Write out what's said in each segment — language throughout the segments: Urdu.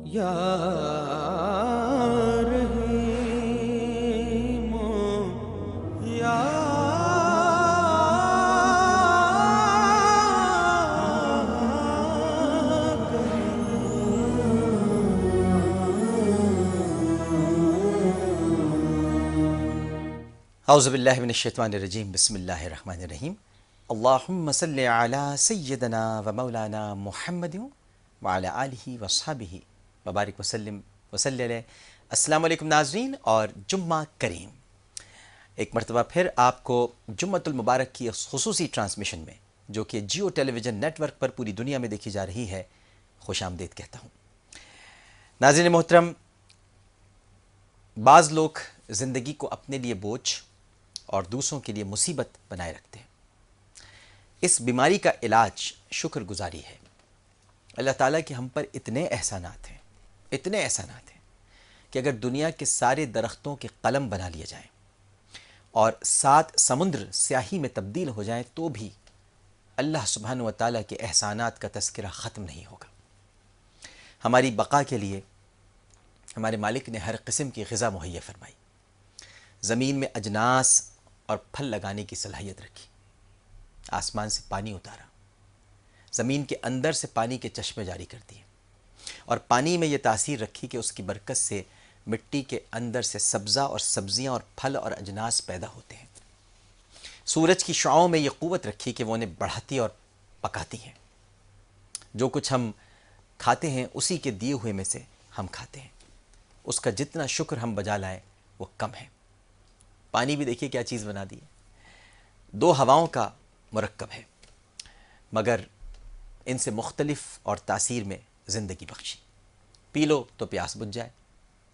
یا رحیم یا اعوذ باللہ من الشیطان الرجیم بسم اللہ الرحمن الرحیم اللہم صلی علی سیدنا و مولانا محمد وعلی آلہ وصحبہ وبارک وسلم وصلی علیہ۔ السلام علیکم ناظرین اور جمعہ کریم۔ ایک مرتبہ پھر آپ کو جمعۃ المبارک کی خصوصی ٹرانسمیشن میں جو کہ جیو ٹیلی ویژن نیٹ ورک پر پوری دنیا میں دیکھی جا رہی ہے خوش آمدید کہتا ہوں۔ ناظرین محترم، بعض لوگ زندگی کو اپنے لیے بوجھ اور دوسروں کے لیے مصیبت بنائے رکھتے ہیں۔ اس بیماری کا علاج شکر گزاری ہے۔ اللہ تعالیٰ کے ہم پر اتنے احسانات ہیں کہ اگر دنیا کے سارے درختوں کے قلم بنا لیے جائیں اور 7 سمندر سیاہی میں تبدیل ہو جائیں تو بھی اللہ سبحانہ و تعالیٰ کے احسانات کا تذکرہ ختم نہیں ہوگا۔ ہماری بقا کے لیے ہمارے مالک نے ہر قسم کی غذا مہیا فرمائی، زمین میں اجناس اور پھل لگانے کی صلاحیت رکھی، آسمان سے پانی اتارا، زمین کے اندر سے پانی کے چشمے جاری کر دیے، اور پانی میں یہ تاثیر رکھی کہ اس کی برکت سے مٹی کے اندر سے سبزہ اور سبزیاں اور پھل اور اجناس پیدا ہوتے ہیں۔ سورج کی شعاؤں میں یہ قوت رکھی کہ وہ انہیں بڑھاتی اور پکاتی ہیں۔ جو کچھ ہم کھاتے ہیں اسی کے دیے ہوئے میں سے ہم کھاتے ہیں، اس کا جتنا شکر ہم بجا لائیں وہ کم ہے۔ پانی بھی دیکھیے کیا چیز بنا دی ہے، 2 ہواؤں کا مرکب ہے، مگر ان سے مختلف اور تاثیر میں زندگی بخشی۔ پی لو تو پیاس بجھ جائے،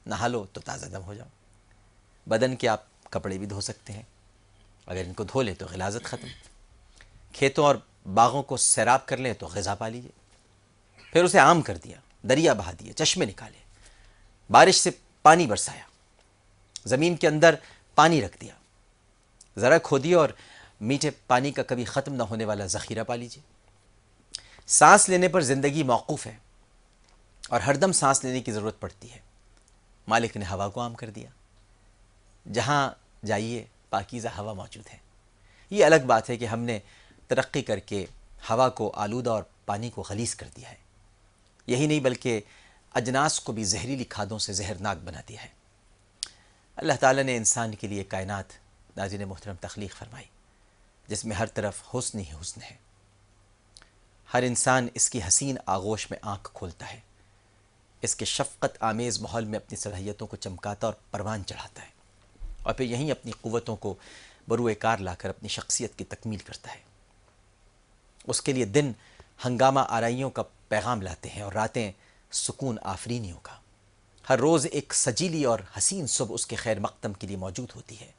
نہا لو تو تازہ دم ہو جاؤ۔ بدن کے آپ کپڑے بھی دھو سکتے ہیں، اگر ان کو دھو لیں تو غلاظت ختم۔ کھیتوں اور باغوں کو سیراب کر لیں تو غذا پا لیجیے۔ پھر اسے عام کر دیا، دریا بہا دیے، چشمے نکالے، بارش سے پانی برسایا، زمین کے اندر پانی رکھ دیا، ذرا کھودیے اور میٹھے پانی کا کبھی ختم نہ ہونے والا ذخیرہ پا لیجیے۔ سانس لینے پر زندگی موقوف ہے اور ہر دم سانس لینے کی ضرورت پڑتی ہے۔ مالک نے ہوا کو عام کر دیا، جہاں جائیے پاکیزہ ہوا موجود ہے۔ یہ الگ بات ہے کہ ہم نے ترقی کر کے ہوا کو آلودہ اور پانی کو خلیص کر دیا ہے۔ یہی نہیں بلکہ اجناس کو بھی زہریلی کھادوں سے زہرناک بنا دیا ہے۔ اللہ تعالیٰ نے انسان کے لیے کائنات ناظرین محترم تخلیق فرمائی جس میں ہر طرف حسن ہی حسن ہے۔ ہر انسان اس کی حسین آغوش میں آنکھ کھولتا ہے، اس کے شفقت آمیز ماحول میں اپنی صلاحیتوں کو چمکاتا اور پروان چڑھاتا ہے، اور پھر یہیں اپنی قوتوں کو بروئے کار لا کر اپنی شخصیت کی تکمیل کرتا ہے۔ اس کے لیے دن ہنگامہ آرائیوں کا پیغام لاتے ہیں اور راتیں سکون آفرینیوں کا۔ ہر روز ایک سجیلی اور حسین صبح اس کے خیر مقدم کے لیے موجود ہوتی ہے۔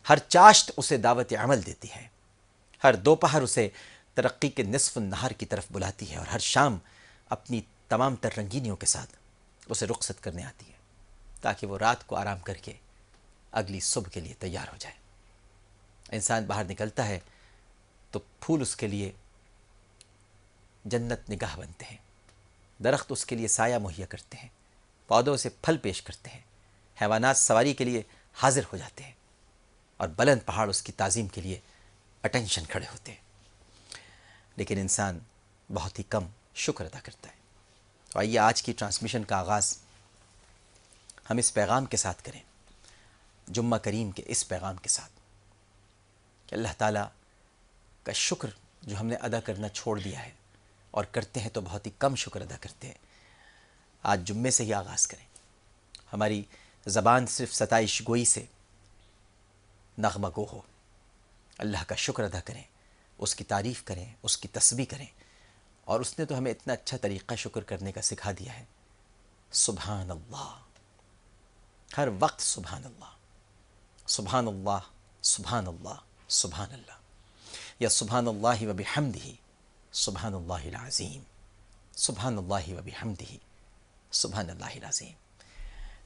ہر چاشت اسے دعوت عمل دیتی ہے، ہر دوپہر اسے ترقی کے نصف النہار کی طرف بلاتی ہے، اور ہر شام اپنی تمام تر رنگینیوں کے ساتھ اسے رخصت کرنے آتی ہے تاکہ وہ رات کو آرام کر کے اگلی صبح کے لیے تیار ہو جائے۔ انسان باہر نکلتا ہے تو پھول اس کے لیے جنت نگاہ بنتے ہیں، درخت اس کے لیے سایہ مہیا کرتے ہیں، پودوں سے پھل پیش کرتے ہیں، حیوانات سواری کے لیے حاضر ہو جاتے ہیں، اور بلند پہاڑ اس کی تعظیم کے لیے اٹینشن کھڑے ہوتے ہیں۔ لیکن انسان بہت ہی کم شکر ادا کرتا ہے۔ تو آئیے آج کی ٹرانسمیشن کا آغاز ہم اس پیغام کے ساتھ کریں، جمعہ کریم کے اس پیغام کے ساتھ کہ اللہ تعالیٰ کا شکر جو ہم نے ادا کرنا چھوڑ دیا ہے اور کرتے ہیں تو بہت ہی کم شکر ادا کرتے ہیں، آج جمعے سے ہی آغاز کریں۔ ہماری زبان صرف ستائش گوئی سے نغمہ گو ہو، اللہ کا شکر ادا کریں، اس کی تعریف کریں، اس کی تسبیح کریں، اور اس نے تو ہمیں اتنا اچھا طریقہ شکر کرنے کا سکھا دیا ہے۔ سبحان اللہ، ہر وقت سبحان اللہ، سبحان اللہ، سبحان اللہ، سبحان اللہ، یا سبحان اللہ و بحمدہ، سبحان اللہ العظیم، سبحان اللہ و بحمدہ، سبحان اللہ العظیم۔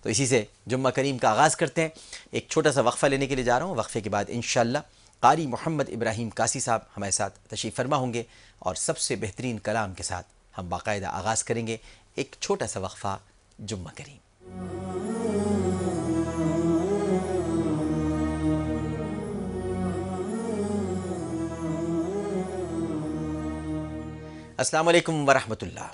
تو اسی سے جمعہ کریم کا آغاز کرتے ہیں۔ ایک چھوٹا سا وقفہ لینے کے لیے جا رہا ہوں، وقفے کے بعد انشاءاللہ قاری محمد ابراہیم کاسی صاحب ہمارے ساتھ تشریف فرما ہوں گے، اور سب سے بہترین کلام کے ساتھ ہم باقاعدہ آغاز کریں گے ایک چھوٹا سا وقفہ جمعہ کریم. السلام علیکم ورحمۃ اللہ.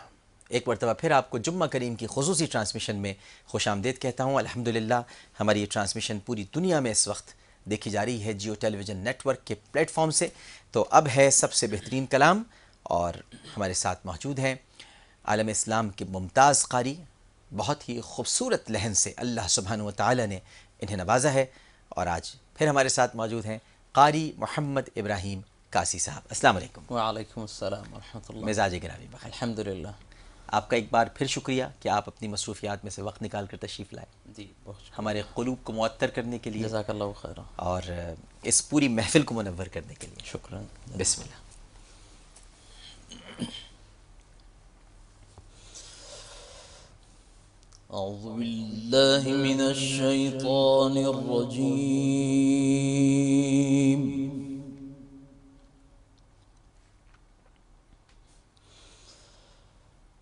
ایک مرتبہ پھر آپ کو جمعہ کریم کی خصوصی ٹرانسمیشن میں خوش آمدید کہتا ہوں. الحمدللہ ہماری یہ ٹرانسمیشن پوری دنیا میں اس وقت دیکھی جا رہی ہے جیو ٹیلی ویژن نیٹ ورک کے پلیٹ فارم سے. تو اب ہے سب سے بہترین کلام، اور ہمارے ساتھ موجود ہیں عالم اسلام کے ممتاز قاری. بہت ہی خوبصورت لہن سے اللہ سبحانہ و تعالی نے انہیں نوازا ہے، اور آج پھر ہمارے ساتھ موجود ہیں قاری محمد ابراہیم قاسی صاحب. السلام علیکم. وعلیکم السلام ورحمۃ اللہ. مزاج گرامی بخیر. الحمدللہ. آپ کا ایک بار پھر شکریہ کہ آپ اپنی مصروفیات میں سے وقت نکال کر تشریف لائے جی بہت ہمارے قلوب کو معطر کرنے کے لیے، جزاک اللہ خیرا. اور اس پوری محفل کو منور کرنے کے لیے. شکرا. بسم اللہ. اعوذ باللہ من الشیطان الرجیم.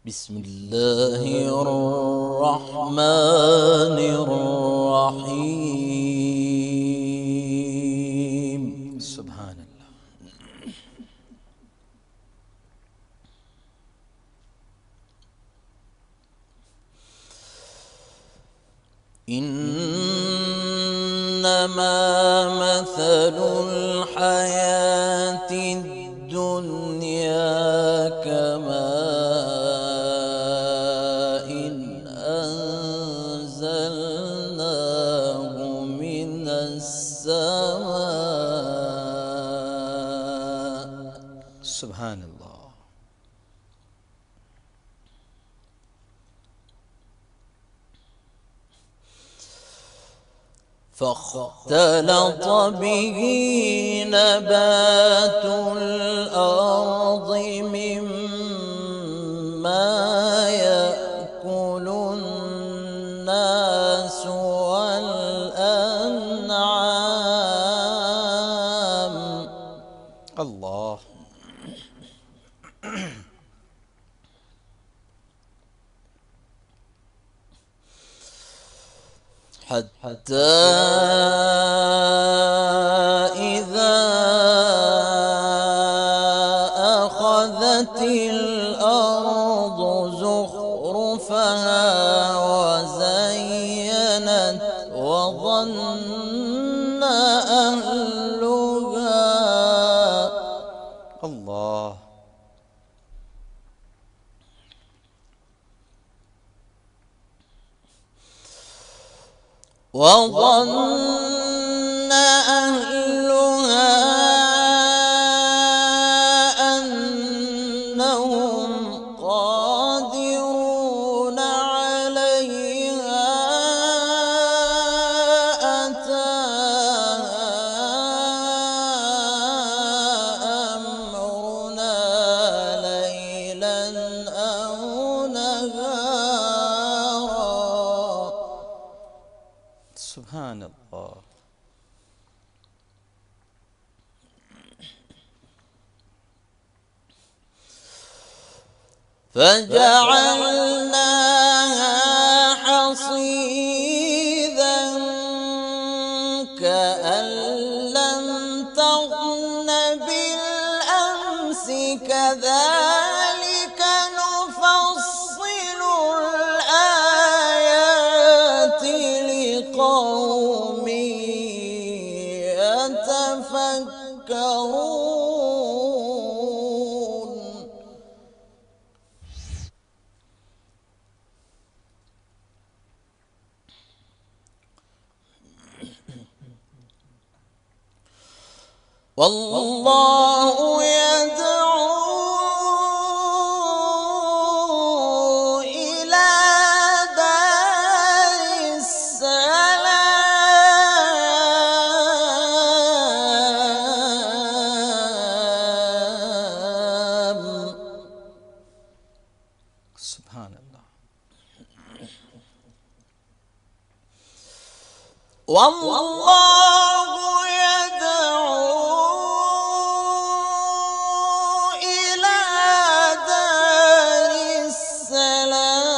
بسم اللہ الرحمن الرحیم. سبحان اللہ. انما مثل الحیاة الدنیا كماء انزلناه من السماء. سبحان اللہ. فاختلط به نبات الأرض مما يأكل الناس والأنعام. اللہ. حتى إذا أخذت الأرض زخرفها وزينت وظن أهلها اللہ. وظن أهلها أنهم قادرون عليها أتاها أمرنا ليلا أو نهارا. سبحان اللہ. فجعلناها حصيدا كأن لم تغن بالأمس كذلك نفصل الآيات لقوم يتفكرون. والله يدعو إلى دار السلام. سبحان اللہ. والله يدعو إلى دار السلام.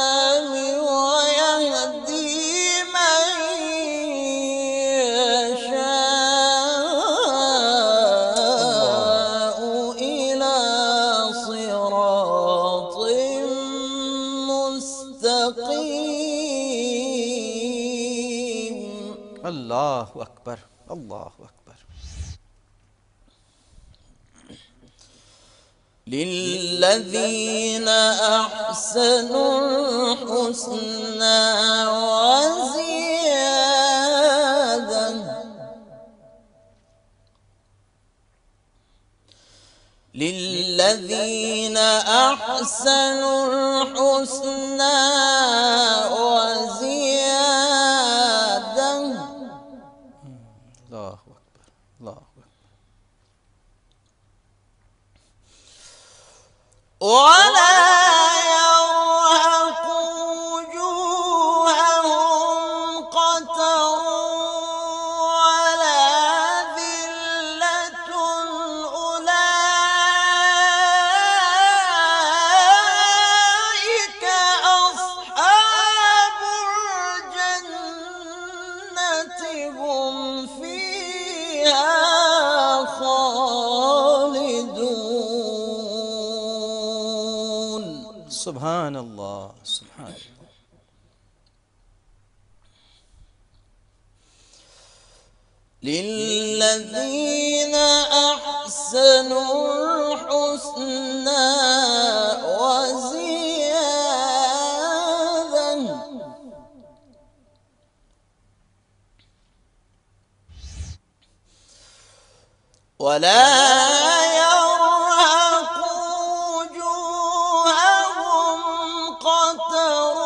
مستقيم اللہ اکبر، اللہ اکبر۔ للذين أحسنوا الحسنى وزيادة للذين أحسنوا الحسنى وزيادة اللہ اکبر، اللہ اکبر۔ ولا يرهق وجوههم قتر ولا ذلة أولئك أصحاب الجنة هم فيها خالدون سبحان اللہ، سبحان اللہ۔ للذين أحسنوا الحسنى وزيادة ولا يرهق وجوههم قتر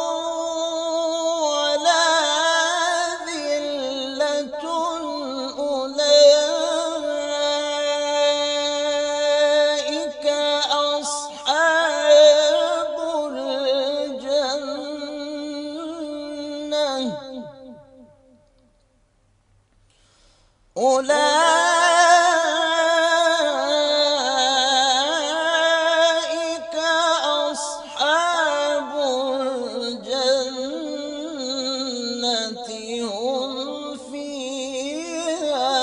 ولا ذلة أولئك أصحاب الجنة أولئك أصحاب الجنة هم فيها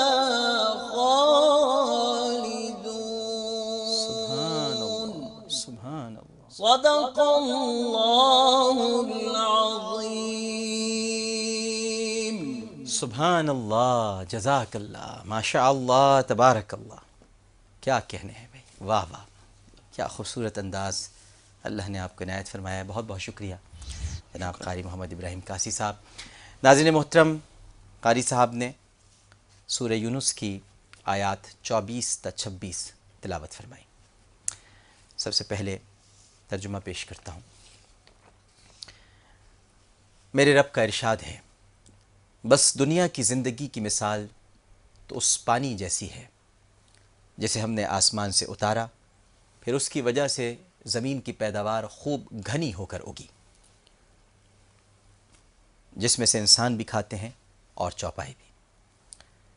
سبحان خالدون اللہ، سبحان اللہ۔ صدق الله العظيم سبحان اللہ، جزاک اللہ، ماشاء اللہ، تبارک اللہ۔ کیا کہنے ہیں بھائی، واہ واہ، کیا خوبصورت انداز اللہ نے آپ کو عنایت فرمایا ہے۔ بہت بہت شکریہ جناب قاری محمد ابراہیم قاسی صاحب۔ ناظرین محترم، قاری صاحب نے سورہ یونس کی آیات 24 تا 26 تلاوت فرمائی۔ سب سے پہلے ترجمہ پیش کرتا ہوں۔ میرے رب کا ارشاد ہے، بس دنیا کی زندگی کی مثال تو اس پانی جیسی ہے جسے ہم نے آسمان سے اتارا، پھر اس کی وجہ سے زمین کی پیداوار خوب گھنی ہو کر اگی، جس میں سے انسان بھی کھاتے ہیں اور چوپائے بھی،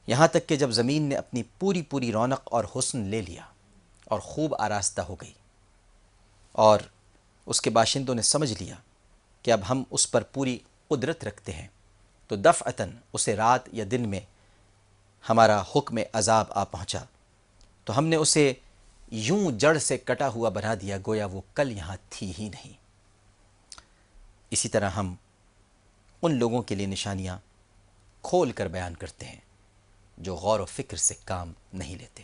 یہاں تک کہ جب زمین نے اپنی پوری رونق اور حسن لے لیا اور خوب آراستہ ہو گئی اور اس کے باشندوں نے سمجھ لیا کہ اب ہم اس پر پوری قدرت رکھتے ہیں، تو دفعتاً اسے رات یا دن میں ہمارا حکم عذاب آ پہنچا، تو ہم نے اسے یوں جڑ سے کٹا ہوا بنا دیا گویا وہ کل یہاں تھی ہی نہیں۔ اسی طرح ہم ان لوگوں کے لیے نشانیاں کھول کر بیان کرتے ہیں جو غور و فکر سے کام نہیں لیتے۔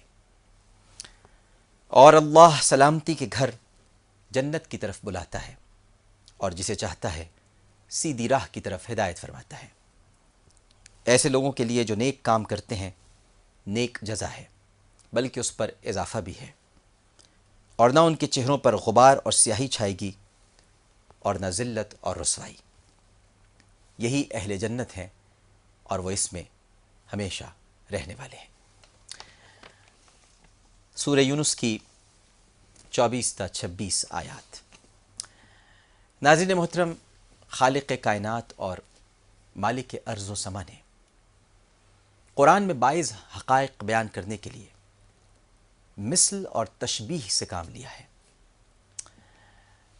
اور اللہ سلامتی کے گھر جنت کی طرف بلاتا ہے اور جسے چاہتا ہے سیدھی راہ کی طرف ہدایت فرماتا ہے۔ ایسے لوگوں کے لیے جو نیک کام کرتے ہیں نیک جزا ہے، بلکہ اس پر اضافہ بھی ہے، اور نہ ان کے چہروں پر غبار اور سیاہی چھائے گی اور نہ ذلت اور رسوائی۔ یہی اہل جنت ہیں اور وہ اس میں ہمیشہ رہنے والے ہیں۔ سورہ یونس کی 24 تا 26 آیات۔ ناظرین محترم، خالق کائنات اور مالک ارض و سما نے قرآن میں بعض حقائق بیان کرنے کے لیے مثل اور تشبیہ سے کام لیا ہے۔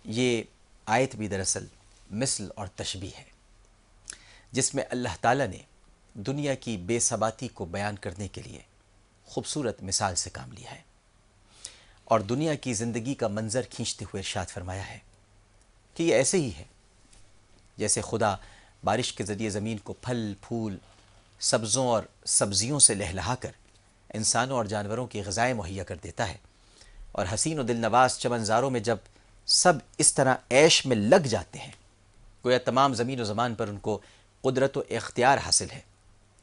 یہ آیت بھی دراصل مثل اور تشبیہ ہے، جس میں اللہ تعالیٰ نے دنیا کی بے ثباتی کو بیان کرنے کے لیے خوبصورت مثال سے کام لیا ہے، اور دنیا کی زندگی کا منظر کھینچتے ہوئے ارشاد فرمایا ہے کہ یہ ایسے ہی ہے جیسے خدا بارش کے ذریعے زمین کو پھل پھول سبزوں اور سبزیوں سے لہلہا کر انسانوں اور جانوروں کی غذائیں مہیا کر دیتا ہے، اور حسین و دل نواز چمنزاروں میں جب سب اس طرح عیش میں لگ جاتے ہیں، گویا تمام زمین و زمان پر ان کو قدرت و اختیار حاصل ہے،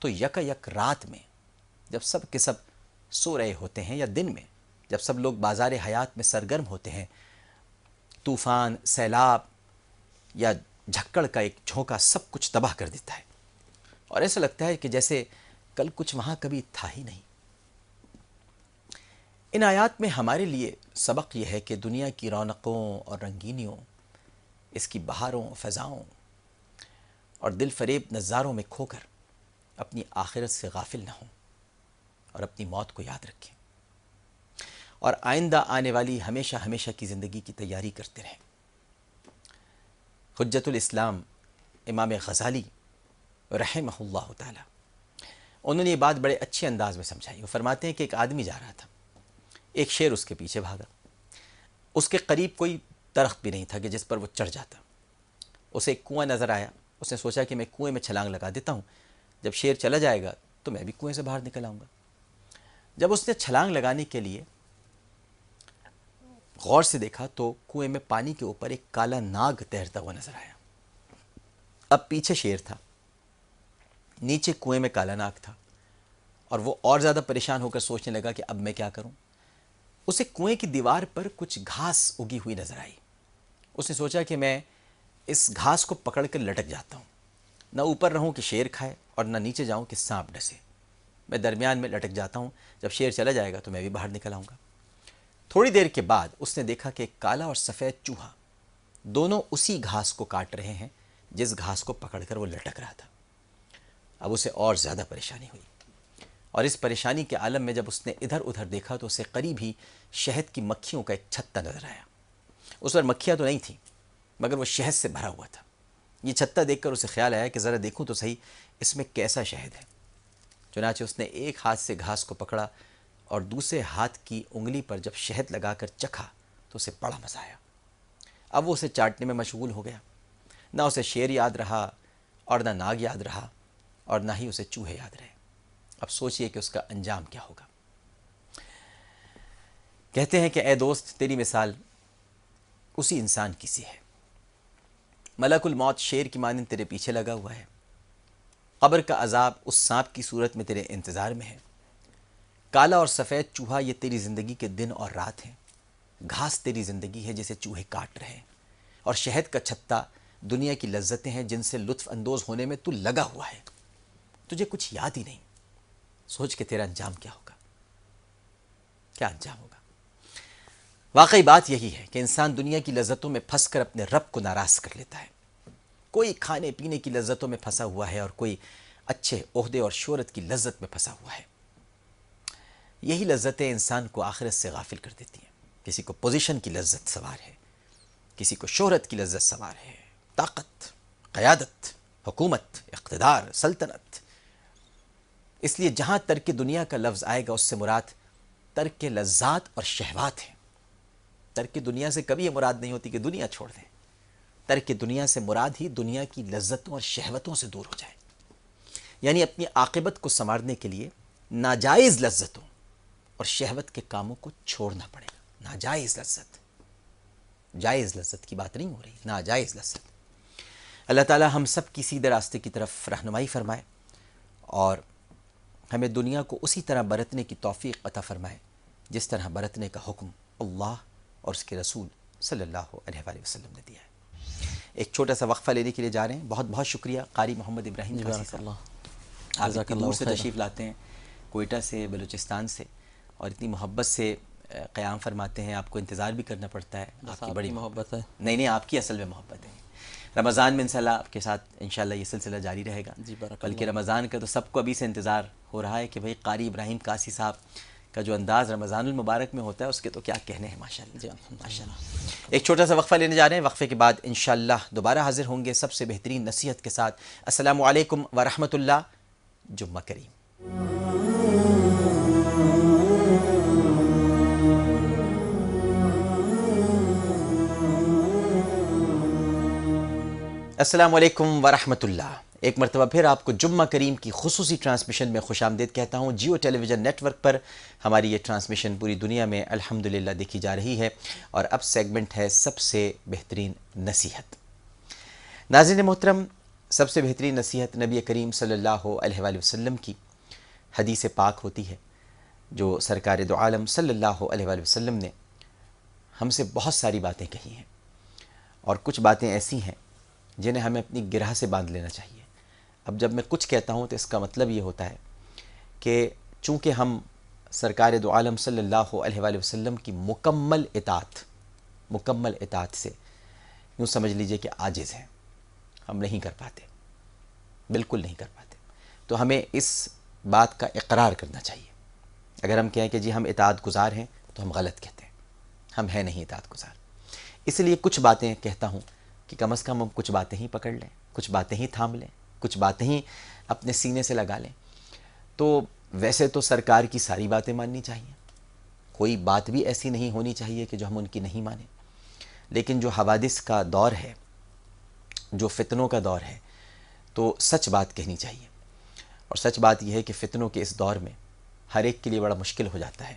تو یک یک رات میں جب سب کے سب سو رہے ہوتے ہیں، یا دن میں جب سب لوگ بازار حیات میں سرگرم ہوتے ہیں، طوفان، سیلاب یا جھکڑ کا ایک جھونکا سب کچھ تباہ کر دیتا ہے، اور ایسا لگتا ہے کہ جیسے کل کچھ وہاں کبھی تھا ہی نہیں۔ ان آیات میں ہمارے لیے سبق یہ ہے کہ دنیا کی رونقوں اور رنگینیوں، اس کی بہاروں، فضاؤں اور دل فریب نظاروں میں کھو کر اپنی آخرت سے غافل نہ ہوں، اور اپنی موت کو یاد رکھیں، اور آئندہ آنے والی ہمیشہ ہمیشہ کی زندگی کی تیاری کرتے رہیں۔ حجت الاسلام امام غزالی رحمہ اللہ تعالی، انہوں نے یہ بات بڑے اچھے انداز میں سمجھائی۔ وہ فرماتے ہیں کہ ایک آدمی جا رہا تھا، ایک شیر اس کے پیچھے بھاگا، اس کے قریب کوئی درخت بھی نہیں تھا کہ جس پر وہ چڑھ جاتا۔ اسے ایک کنواں نظر آیا، اس نے سوچا کہ میں کنویں میں چھلانگ لگا دیتا ہوں، جب شیر چلا جائے گا تو میں بھی کنویں سے باہر نکل آؤں گا۔ جب اس نے چھلانگ لگانے کے لیے غور سے دیکھا تو کنویں میں پانی کے اوپر ایک کالا ناگ تیرتا ہوا نظر آیا۔ اب پیچھے شیر تھا، نیچے کنویں میں کالا ناگ تھا، اور وہ اور زیادہ پریشان ہو کر سوچنے لگا کہ اب میں کیا کروں۔ اسے کنویں کی دیوار پر کچھ گھاس اگی ہوئی نظر آئی۔ اس نے سوچا کہ میں اس گھاس کو پکڑ کر لٹک جاتا ہوں، نہ اوپر رہوں کہ شیر کھائے اور نہ نیچے جاؤں کہ سانپ ڈسے، میں درمیان میں لٹک جاتا ہوں، جب شیر چلا جائے گا تو میں بھی باہر نکل آؤں گا۔ تھوڑی دیر کے بعد اس نے دیکھا کہ ایک کالا اور سفید چوہا دونوں اسی گھاس کو کاٹ رہے ہیں جس گھاس کو پکڑ کر وہ لٹک رہا تھا۔ اب اسے اور زیادہ پریشانی ہوئی، اور اس پریشانی کے عالم میں جب اس نے ادھر ادھر دیکھا تو اسے قریب ہی شہد کی مکھیوں کا ایک چھتا نظر آیا۔ اس پر مکھیاں تو نہیں تھیں مگر وہ شہد سے بھرا ہوا تھا۔ یہ چھتا دیکھ کر اسے خیال آیا کہ ذرا دیکھوں تو صحیح اس میں کیسا شہد ہے۔ چنانچہ اس نے ایک ہاتھ سے گھاس کو پکڑا اور دوسرے ہاتھ کی انگلی پر جب شہد لگا کر چکھا تو اسے بڑا مزہ آیا۔ اب وہ اسے چاٹنے میں مشغول ہو گیا، نہ اسے شیر یاد رہا اور نہ ناگ یاد رہا اور نہ ہی اسے چوہے یاد رہے۔ اب سوچئے کہ اس کا انجام کیا ہوگا۔ کہتے ہیں کہ اے دوست، تیری مثال اسی انسان کی سی ہے۔ ملک الموت شیر کی مانند تیرے پیچھے لگا ہوا ہے، قبر کا عذاب اس سانپ کی صورت میں تیرے انتظار میں ہے، کالا اور سفید چوہا یہ تیری زندگی کے دن اور رات ہیں، گھاس تیری زندگی ہے جسے چوہے کاٹ رہے ہیں، اور شہد کا چھتا دنیا کی لذتیں ہیں جن سے لطف اندوز ہونے میں تو لگا ہوا ہے، تجھے کچھ یاد ہی نہیں۔ سوچ کہ تیرا انجام کیا ہوگا، کیا انجام ہوگا۔ واقعی بات یہی ہے کہ انسان دنیا کی لذتوں میں پھنس کر اپنے رب کو ناراض کر لیتا ہے۔ کوئی کھانے پینے کی لذتوں میں پھنسا ہوا ہے اور کوئی اچھے عہدے اور شہرت کی لذت میں پھنسا ہوا ہے۔ یہی لذتیں انسان کو آخرت سے غافل کر دیتی ہیں۔ کسی کو پوزیشن کی لذت سوار ہے، کسی کو شہرت کی لذت سوار ہے، طاقت، قیادت، حکومت، اقتدار، سلطنت۔ اس لیے جہاں ترک دنیا کا لفظ آئے گا اس سے مراد ترک لذات اور شہوات ہیں۔ ترک دنیا سے کبھی یہ مراد نہیں ہوتی کہ دنیا چھوڑ دیں، ترک دنیا سے مراد ہی دنیا کی لذتوں اور شہوتوں سے دور ہو جائے، یعنی اپنی عاقبت کو سنوارنے کے لیے ناجائز لذتوں اور شہوت کے کاموں کو چھوڑنا پڑے گا۔ ناجائز لذت، جائز لذت کی بات نہیں ہو رہی، ناجائز لذت۔ اللہ تعالی ہم سب کی سیدھے راستے کی طرف رہنمائی فرمائے اور ہمیں دنیا کو اسی طرح برتنے کی توفیق عطا فرمائے جس طرح برتنے کا حکم اللہ اور اس کے رسول صلی اللہ علیہ وآلہ وسلم نے دیا ہے۔ ایک چھوٹا سا وقفہ لینے کے لیے جا رہے ہیں۔ بہت بہت شکریہ قاری محمد ابراہیم قاسی صاحب، آپ اتنی دور سے تشریف لاتے ہیں، کوئٹہ سے، بلوچستان سے، اور اتنی محبت سے قیام فرماتے ہیں۔ آپ کو انتظار بھی کرنا پڑتا ہے، آپ کی بڑی محبت ہے۔ نہیں، آپ کی اصل میں محبت ہے۔ رمضان میں انشاءاللہ آپ کے ساتھ انشاءاللہ یہ سلسلہ جاری رہے گا، بلکہ رمضان کا تو سب کو ابھی سے انتظار ہو رہا ہے کہ بھئی قاری ابراہیم قاسی صاحب کا جو انداز رمضان المبارک میں ہوتا ہے اس کے تو کیا کہنے ہیں، ماشاءاللہ ماشاءاللہ۔ ایک چھوٹا سا وقفہ لینے جا رہے ہیں، وقفے کے بعد انشاءاللہ دوبارہ حاضر ہوں گے سب سے بہترین نصیحت کے ساتھ۔ السلام علیکم ورحمۃ اللہ، جمعہ کریم۔ السلام علیکم ورحمۃ اللہ۔ ایک مرتبہ پھر آپ کو جمعہ کریم کی خصوصی ٹرانسمیشن میں خوش آمدید کہتا ہوں۔ جیو ٹیلی ویژن نیٹ ورک پر ہماری یہ ٹرانسمیشن پوری دنیا میں الحمدللہ دیکھی جا رہی ہے، اور اب سیگمنٹ ہے سب سے بہترین نصیحت۔ ناظرین محترم، سب سے بہترین نصیحت نبی کریم صلی اللہ علیہ وآلہ وسلم کی حدیث پاک ہوتی ہے، جو سرکار دو عالم صلی اللہ علیہ وآلہ وسلم نے ہم سے بہت ساری باتیں کہی ہیں، اور کچھ باتیں ایسی ہیں جنہیں ہمیں اپنی گرہ سے باندھ لینا چاہیے۔ اب جب میں کچھ کہتا ہوں تو اس کا مطلب یہ ہوتا ہے کہ چونکہ ہم سرکار دو عالم صلی اللہ علیہ وآلہ وسلم کی مکمل اطاعت سے یوں سمجھ لیجئے کہ عاجز ہیں، ہم نہیں کر پاتے، بالکل نہیں کر پاتے، تو ہمیں اس بات کا اقرار کرنا چاہیے۔ اگر ہم کہیں کہ جی ہم اطاعت گزار ہیں تو ہم غلط کہتے ہیں، ہم ہیں نہیں اطاعت گزار۔ اس لیے کچھ باتیں کہتا ہوں کہ کم از کم ہم کچھ باتیں ہی پکڑ لیں، کچھ باتیں ہی تھام لیں، کچھ باتیں ہی اپنے سینے سے لگا لیں۔ تو ویسے تو سرکار کی ساری باتیں ماننی چاہیے، کوئی بات بھی ایسی نہیں ہونی چاہیے کہ جو ہم ان کی نہیں مانیں، لیکن جو حوادث کا دور ہے، جو فتنوں کا دور ہے، تو سچ بات کہنی چاہیے۔ اور سچ بات یہ ہے کہ فتنوں کے اس دور میں ہر ایک کے لیے بڑا مشکل ہو جاتا ہے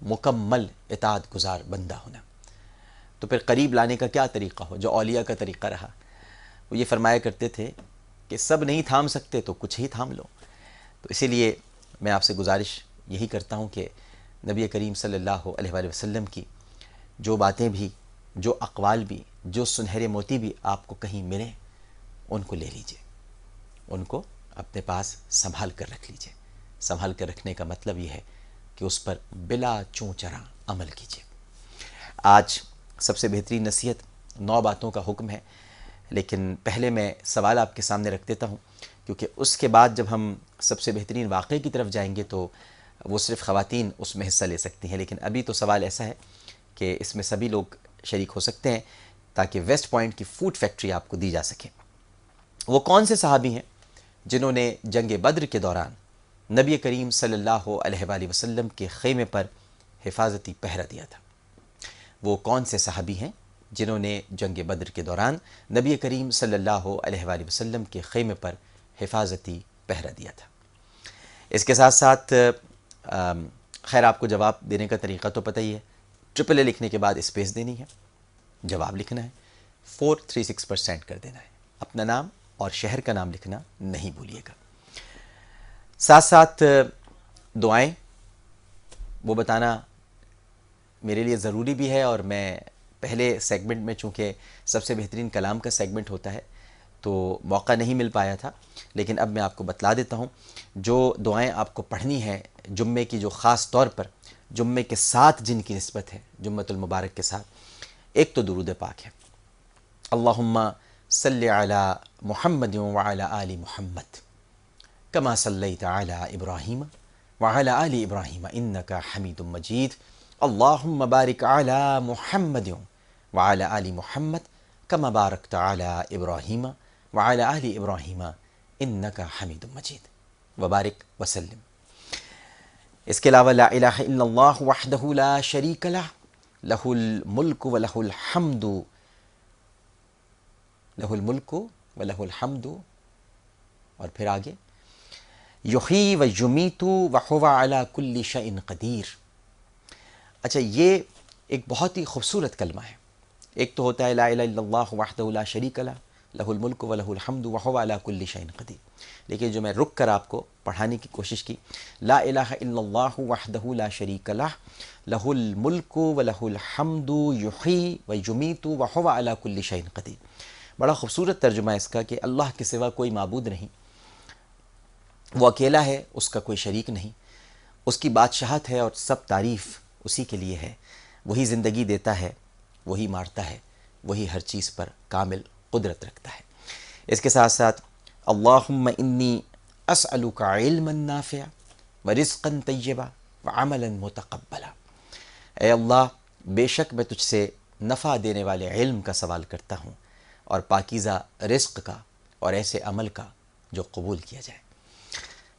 مکمل اطاعت گزار بندہ ہونا۔ تو پھر قریب لانے کا کیا طریقہ ہو؟ جو اولیاء کا طریقہ رہا، وہ یہ فرمایا کرتے تھے کہ سب نہیں تھام سکتے تو کچھ ہی تھام لو۔ تو اسی لیے میں آپ سے گزارش یہی کرتا ہوں کہ نبی کریم صلی اللہ علیہ وآلہ وسلم کی جو باتیں بھی، جو اقوال بھی، جو سنہرے موتی بھی آپ کو کہیں ملیں، ان کو لے لیجئے، ان کو اپنے پاس سنبھال کر رکھ لیجئے۔ سنبھال کر رکھنے کا مطلب یہ ہے کہ اس پر بلا چوں چراں عمل کیجئے۔ آج سب سے بہترین نصیحت 9 باتوں کا حکم ہے، لیکن پہلے میں سوال آپ کے سامنے رکھ دیتا ہوں، کیونکہ اس کے بعد جب ہم سب سے بہترین واقعے کی طرف جائیں گے تو وہ صرف خواتین اس میں حصہ لے سکتی ہیں، لیکن ابھی تو سوال ایسا ہے کہ اس میں سبھی لوگ شریک ہو سکتے ہیں تاکہ ویسٹ پوائنٹ کی فوڈ فیکٹری آپ کو دی جا سکے۔ وہ کون سے صحابی ہیں جنہوں نے جنگ بدر کے دوران نبی کریم صلی اللہ علیہ وآلہ وسلم کے خیمے پر حفاظتی پہرا دیا تھا؟ وہ کون سے صحابی ہیں جنہوں نے جنگ بدر کے دوران نبی کریم صلی اللہ علیہ وآلہ وسلم کے خیمے پر حفاظتی پہرا دیا تھا؟ اس کے ساتھ ساتھ خیر آپ کو جواب دینے کا طریقہ تو پتہ ہی ہے، ٹرپل اے لکھنے کے بعد اسپیس دینی ہے، جواب لکھنا ہے، 436% کر دینا ہے، اپنا نام اور شہر کا نام لکھنا نہیں بھولیے گا۔ ساتھ ساتھ دعائیں وہ بتانا میرے لیے ضروری بھی ہے، اور میں پہلے سیگمنٹ میں چونکہ سب سے بہترین کلام کا سیگمنٹ ہوتا ہے تو موقع نہیں مل پایا تھا، لیکن اب میں آپ کو بتلا دیتا ہوں جو دعائیں آپ کو پڑھنی ہیں جمعے کی، جو خاص طور پر جمعے کے ساتھ جن کی نسبت ہے، جمعۃ المبارک کے ساتھ۔ ایک تو درود پاک ہے، اللہم صلی علی محمد وعلی آل محمد کما صلیت علی ابراہیم وعلی آل ابراہیم انک حمید مجید، اللہم بارک علی محمد وعلی آل محمد کما بارکت علی ابراہیم وعلی آل ابراہیم انک حمید مجید، وبارک وسلم۔ اس کے علاوہ لا الہ الا اللہ وحدہ لا شریک لہ، لہ الملک و لہ الحمد، لہ الملک و لہ الحمد، اور پھر آگے یحیی و یمیت وہو علی کل شیء قدیر۔ اچھا، یہ ایک بہت ہی خوبصورت کلمہ ہے۔ ایک تو ہوتا ہے لا الہ الا اللہ وحدہ لا شریک لہ، لہ الملک و لہ الحمد وہو علی کل شیء قدیر، لیکن جو میں رک کر آپ کو پڑھانے کی کوشش کی، لا الہ الا اللہ وحدہ لا شریک لہ، لہ الملک و لہ الحمد یحیی و یمیت وہو علی کل شیء قدیر۔ بڑا خوبصورت ترجمہ ہے اس کا کہ اللہ کے سوا کوئی معبود نہیں، وہ اکیلا ہے، اس کا کوئی شریک نہیں، اس کی بادشاہت ہے اور سب تعریف اسی کے لیے ہے، وہی زندگی دیتا ہے، وہی مارتا ہے، وہی ہر چیز پر کامل قدرت رکھتا ہے۔ اس کے ساتھ ساتھ اللہم انی اسألک علما نافعا ورزقا طیبا وعملا متقبلا، اے اللہ بے شک میں تجھ سے نفع دینے والے علم کا سوال کرتا ہوں، اور پاکیزہ رزق کا، اور ایسے عمل کا جو قبول کیا جائے۔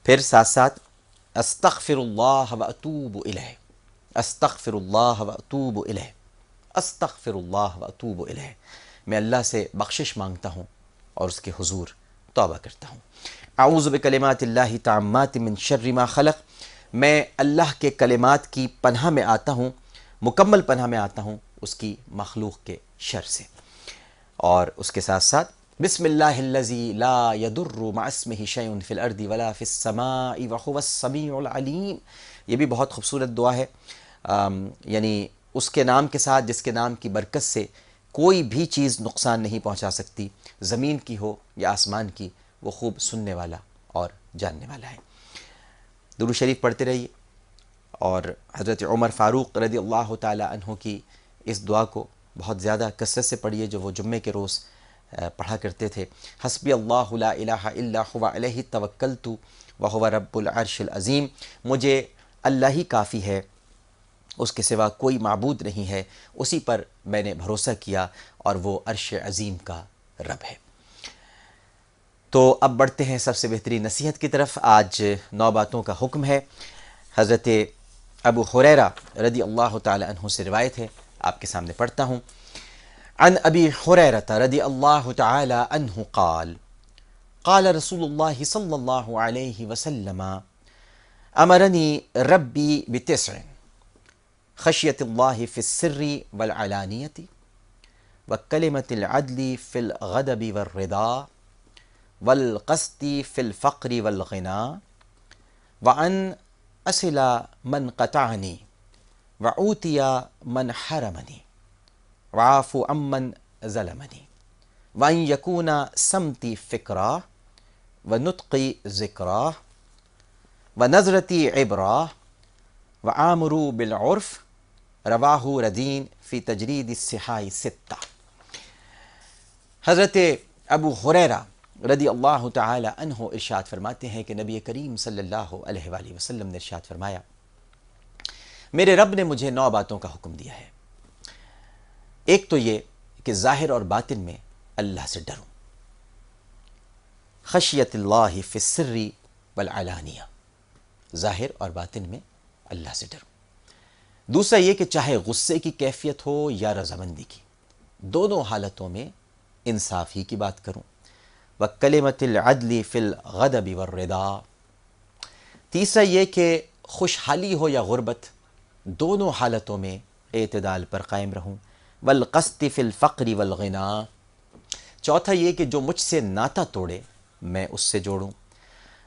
پھر ساتھ ساتھ استغفر اللہ و اتوب الیہ، استغفر اللہ و اتوب الیہ، استغفر اللہ و اتوب الیہ، میں اللہ سے بخشش مانگتا ہوں اور اس کے حضور توبہ کرتا ہوں۔ اعوذ بکلمات اللہ تامات من شر ما خلق، میں اللہ کے کلمات کی پناہ میں آتا ہوں، مکمل پناہ میں آتا ہوں اس کی مخلوق کے شر سے۔ اور اس کے ساتھ ساتھ بسم اللہ الذی لا یضر مع اسمہ شیء فی الارض ولا فی السماء وهو السمیع العلیم، یہ بھی بہت خوبصورت دعا ہے۔ یعنی اس کے نام کے ساتھ جس کے نام کی برکت سے کوئی بھی چیز نقصان نہیں پہنچا سکتی، زمین کی ہو یا آسمان کی، وہ خوب سننے والا اور جاننے والا ہے۔ درود شریف پڑھتے رہیے، اور حضرت عمر فاروق رضی اللہ تعالی عنہ کی اس دعا کو بہت زیادہ کثرت سے پڑھیے جو وہ جمعے کے روز پڑھا کرتے تھے۔ حسبی اللہ لا الہ الا هو علیہ توکلت وہو رب العرش العظیم، مجھے اللہ ہی کافی ہے، اس کے سوا کوئی معبود نہیں ہے، اسی پر میں نے بھروسہ کیا اور وہ عرش عظیم کا رب ہے۔ تو اب بڑھتے ہیں سب سے بہترین نصیحت کی طرف۔ آج 9 باتوں کا حکم ہے۔ حضرت ابو ہریرہ رضی اللہ تعالی عنہ سے روایت ہے، آپ کے سامنے پڑھتا ہوں۔ عن ابی ہریرہ رضی اللہ تعالی عنہ قال قال رسول اللہ صلی اللہ علیہ وسلم امرنی ربی بتسع خشیت اللہ فی السر والعلانیۃ وکلمۃ العدل فی الغضب والرضا والقسط فی الفقر والغنا وان اصل من قطعنی وأوتی من حرمنی وعاف عمن ظلمنی وان یکون سمتی فکرا ونطقی ذکرا ونظرتی عبرا وآمروا بالعرف، رواہ ردین فی تجرید الصحاح 6۔ حضرت ابو ہریرہ رضی اللہ تعالی عنہ ارشاد فرماتے ہیں کہ نبی کریم صلی اللہ علیہ وآلہ وسلم نے ارشاد فرمایا، میرے رب نے مجھے 9 باتوں کا حکم دیا ہے۔ ایک تو یہ کہ ظاہر اور باطن میں اللہ سے ڈروں، خشیت اللہ فی السر والعلانیہ، ظاہر اور باطن میں اللہ سے ڈروں۔ دوسرا یہ کہ چاہے غصے کی کیفیت ہو یا رضامندی کی، دونوں حالتوں میں انصاف ہی کی بات کروں۔ وَكَلِمَةِ الْعَدْلِ فِي الْغَضَبِ وَالرِّضَا، تیسرا یہ کہ خوشحالی ہو یا غربت، دونوں حالتوں میں اعتدال پر قائم رہوں۔ وَالْقَسْطِ فِي الْفَقْرِ وَالْغِنَا، چوتھا یہ کہ جو مجھ سے ناتا توڑے میں اس سے جوڑوں۔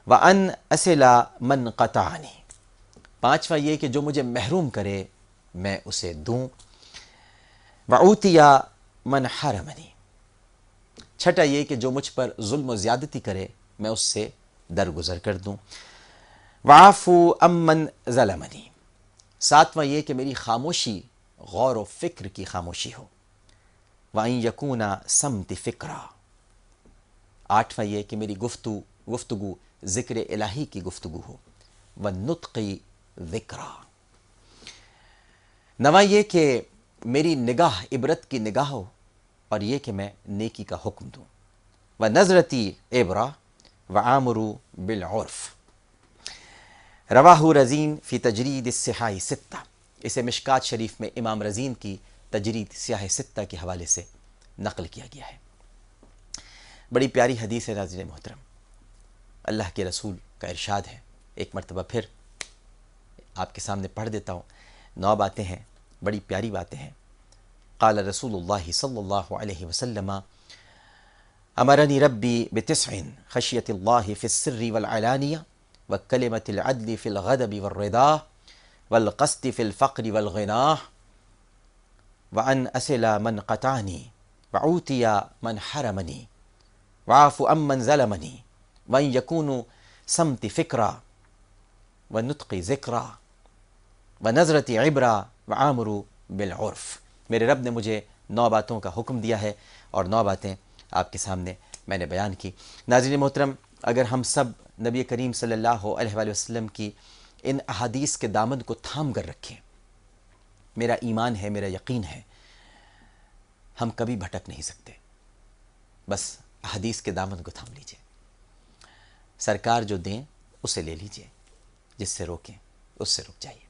وَأَنْ أَصِلَ مَنْ قَطَعَنِي، پانچواں یہ کہ جو مجھے محروم کرے میں اسے دوں۔ وَأُوتِيَ مَنْ حَرَمَنِي، چھٹا یہ کہ جو مجھ پر ظلم و زیادتی کرے میں اس سے درگزر کر دوں۔ وَعَافُ عَمَّنْ ظَلَمَنِي، ساتواں یہ کہ میری خاموشی غور و فکر کی خاموشی ہو۔ وَأَنْ يَكُونَ سَمْتِ فِكْرًا، آٹھواں یہ کہ میری گفتگو ذکر الہی کی گفتگو ہو۔ وَالنُّطْقِ ذِكْرًا، نواں یہ کہ میری نگاہ عبرت کی نگاہ ہو اور یہ کہ میں نیکی کا حکم دوں۔ وَنَظْرَتِي عِبْرَةٌ وَآمُرُوا بِالْعُرْفِ، رواہ رزین فی تجرید الصحاح 6، اسے مشکات شریف میں امام رزین کی تجرید سیاہ 6 کے حوالے سے نقل کیا گیا ہے۔ بڑی پیاری حدیث ہے ناظرین محترم، اللہ کے رسول کا ارشاد ہے، ایک مرتبہ پھر آپ کے سامنے پڑھ دیتا ہوں۔ 9 باتیں ہیں، بڑی پیاری باتیں ہیں۔ قال رسول اللہ صلی اللہ علیہ وسلم امرنی ربی بتسع خشیت اللہ فی السر والعلانیہ وکلمۃ العدل فی الغضب والرضا والقسط فی الفقر والغنا وان اصل من قطعنی وأوتی من حرمنی وعاف عمن ظلمنی وان یکون سمت فکرا ونطق ذکرا ونظرت عبرا وآمروا بالعرف۔ میرے رب نے مجھے 9 باتوں کا حکم دیا ہے اور 9 باتیں آپ کے سامنے میں نے بیان کی۔ ناظرین محترم، اگر ہم سب نبی کریم صلی اللہ علیہ وآلہ وسلم کی ان احادیث کے دامن کو تھام کر رکھیں، میرا ایمان ہے، میرا یقین ہے، ہم کبھی بھٹک نہیں سکتے۔ بس احادیث کے دامن کو تھام لیجئے، سرکار جو دیں اسے لے لیجئے، جس سے روکیں اس سے رک جائیے۔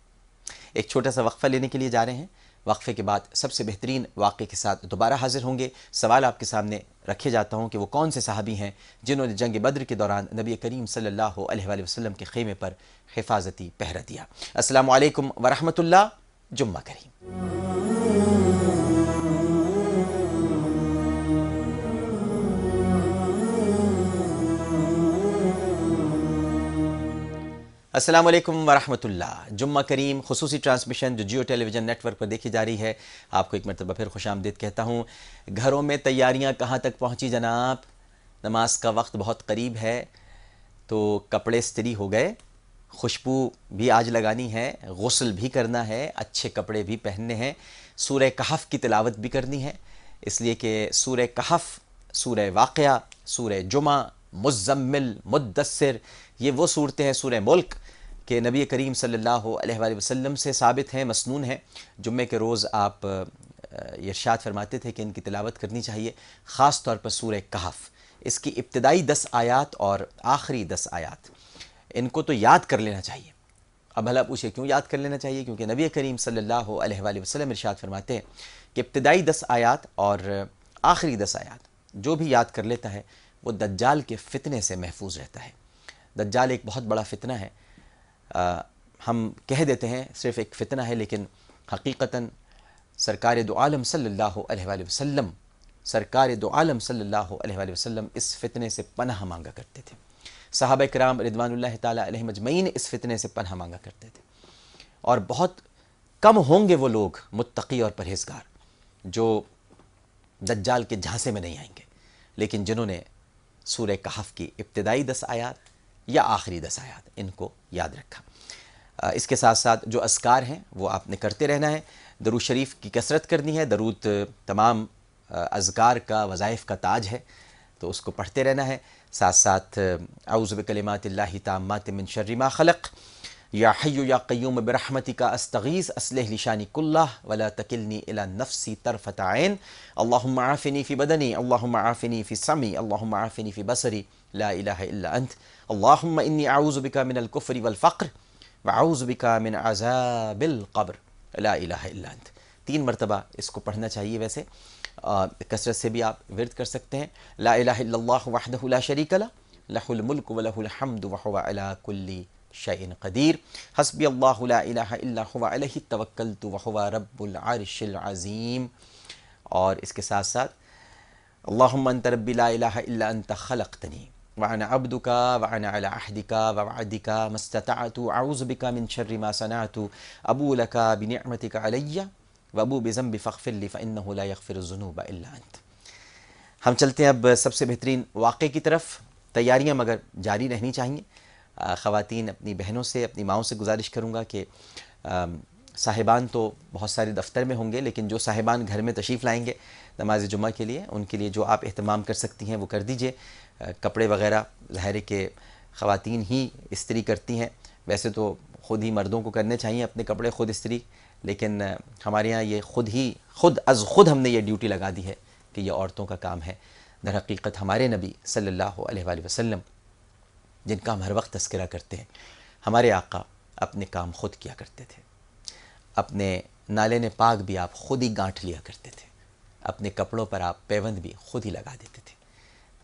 ایک چھوٹا سا وقفہ لینے کے لیے جا رہے ہیں، وقفے کے بعد سب سے بہترین واقعے کے ساتھ دوبارہ حاضر ہوں گے۔ سوال آپ کے سامنے رکھے جاتا ہوں کہ وہ کون سے صحابی ہیں جنہوں نے جنگ بدر کے دوران نبی کریم صلی اللہ علیہ وآلہ وسلم کے خیمے پر حفاظتی پہرہ دیا۔ السلام علیکم ورحمۃ اللہ، جمعہ کریم۔ السلام علیکم ورحمۃ اللہ، جمعہ کریم خصوصی ٹرانسمیشن جو جیو ٹیلی ویژن نیٹ ورک پر دیکھی جا رہی ہے، آپ کو ایک مرتبہ پھر خوش آمدید کہتا ہوں۔ گھروں میں تیاریاں کہاں تک پہنچی جناب؟ نماز کا وقت بہت قریب ہے، تو کپڑے استری ہو گئے، خوشبو بھی آج لگانی ہے، غسل بھی کرنا ہے، اچھے کپڑے بھی پہننے ہیں، سورہ کہف کی تلاوت بھی کرنی ہے، اس لیے کہ سورہ کہف، سورہ واقعہ، سورہ جمعہ، مزمل، مدثر، یہ وہ صورتیں ہیں، سورہ ملک، کہ نبی کریم صلی اللہ علیہ وآلہ وسلم سے ثابت ہیں، مسنون ہیں۔ جمعے کے روز آپ یہ ارشاد فرماتے تھے کہ ان کی تلاوت کرنی چاہیے، خاص طور پر سورہ کہف، اس کی ابتدائی 10 آیات اور آخری 10 آیات، ان کو تو یاد کر لینا چاہیے۔ اب بھلا پوچھے کیوں یاد کر لینا چاہیے؟ کیونکہ نبی کریم صلی اللہ علیہ وآلہ وسلم ارشاد فرماتے ہیں کہ ابتدائی 10 آیات اور آخری 10 آیات جو بھی یاد کر لیتا ہے وہ دجال کے فتنے سے محفوظ رہتا ہے۔ دجال ایک بہت بڑا فتنہ ہے، ہم کہہ دیتے ہیں صرف ایک فتنہ ہے، لیکن حقیقتاً سرکار دو عالم صلی اللہ علیہ وآلہ وسلم، سرکار دو عالم صلی اللہ علیہ وآلہ وسلم اس فتنے سے پناہ مانگا کرتے تھے۔ صحابہ کرام رضوان اللہ تعالیٰ علیہم اجمعین اس فتنے سے پناہ مانگا کرتے تھے، اور بہت کم ہوں گے وہ لوگ متقی اور پرہیزگار جو دجال کے جھانسے میں نہیں آئیں گے، لیکن جنہوں نے سورہ کہف کی ابتدائی 10 آیات یا آخری 10 آیات ان کو یاد رکھا۔ اس کے ساتھ ساتھ جو اذکار ہیں وہ آپ نے کرتے رہنا ہے، درود شریف کی کثرت کرنی ہے، درود تمام اذکار کا، وظائف کا تاج ہے، تو اس کو پڑھتے رہنا ہے۔ ساتھ ساتھ اعوذ بکلمات اللہ تامات من شر ما خلق، یا حی یا قیوم برحمتک استغیث اصلح لی شانی کلہ ولا تکلنی الی نفسی طرفۃ عین، اللہم عافنی فی بدنی، اللہم عافنی فی سمعی، اللہم عافنی فی بصری، لا الہ الا انت، اللہم انی اعوذ بک من الکفر والفقر واعوذ بک من عذاب القبر، لا الہ الا انت۔ 3 مرتبہ اس کو پڑھنا چاہیے۔ ویسے کثرت سے بھی آپ ورد کر سکتے ہیں۔ لا الہ الا اللہ وحدہ لا شریک لہ، لہ الملک ولہ الحمد وہو علی کل شیء قدیر، حسبی اللہ لا الہ الا هو علیہ توکلت وہو رب العرش العظیم۔ اور اس کے ساتھ ساتھ اللہم انت ربی لا الہ الا انت خلقتنی وانا عبدک وانا علی عہدک ووعدک ما استطعت، اعوذ بک من شر ما صنعت، ابو لک بنعمتک علی وابو بذنبی فاغفر لی فانہ لا یغفر الذنوب الا انت۔ ہم چلتے ہیں اب سب سے بہترین واقعے کی طرف۔ تیاریاں مگر جاری رہنی چاہیے۔ خواتین اپنی بہنوں سے، اپنی ماؤں سے گزارش کروں گا کہ صاحبان تو بہت سارے دفتر میں ہوں گے، لیکن جو صاحبان گھر میں تشریف لائیں گے نماز جمعہ کے لیے، ان کے لیے جو آپ اہتمام کر سکتی ہیں وہ کر دیجئے۔ کپڑے وغیرہ ظاہر ہے کہ خواتین ہی استری کرتی ہیں، ویسے تو خود ہی مردوں کو کرنے چاہیے اپنے کپڑے خود استری، لیکن ہمارے ہاں یہ خود ہم نے یہ ڈیوٹی لگا دی ہے کہ یہ عورتوں کا کام ہے۔ در حقیقت ہمارے نبی صلی اللہ علیہ وآلہ وسلم، جن کا ہم ہر وقت تذکرہ کرتے ہیں، ہمارے آقا اپنے کام خود کیا کرتے تھے، اپنے نالین پاک بھی آپ خود ہی گانٹھ لیا کرتے تھے، اپنے کپڑوں پر آپ پیوند بھی خود ہی لگا دیتے تھے۔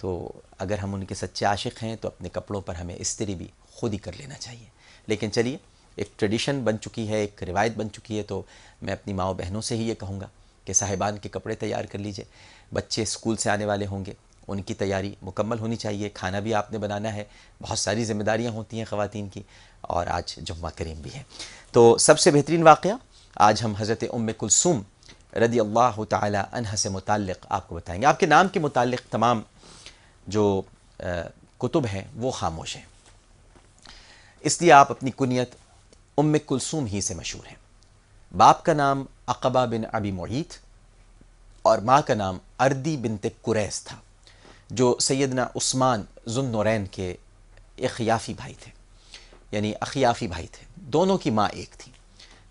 تو اگر ہم ان کے سچے عاشق ہیں تو اپنے کپڑوں پر ہمیں استری بھی خود ہی کر لینا چاہیے۔ لیکن چلیے، ایک ٹریڈیشن بن چکی ہے، ایک روایت بن چکی ہے، تو میں اپنی ماؤں بہنوں سے ہی یہ کہوں گا کہ صاحبان کے کپڑے تیار کر لیجئے۔ بچے اسکول سے آنے والے ہوں گے، ان کی تیاری مکمل ہونی چاہیے، کھانا بھی آپ نے بنانا ہے، بہت ساری ذمہ داریاں ہوتی ہیں خواتین کی، اور آج جمعہ کریم بھی ہے۔ تو سب سے بہترین واقعہ آج ہم حضرت ام کلثوم رضی اللہ تعالی عنہ سے متعلق آپ کو بتائیں گے۔ آپ کے نام کے متعلق تمام جو کتب ہیں وہ خاموش ہیں، اس لیے آپ اپنی کنیت ام کلثوم ہی سے مشہور ہیں۔ باپ کا نام عقبہ بن ابی معیط اور ماں کا نام اردی بنت قریس تھا، جو سیدنا عثمان ذو النورین کے اخیافی بھائی تھے، یعنی اخیافی بھائی تھے، دونوں کی ماں ایک تھی۔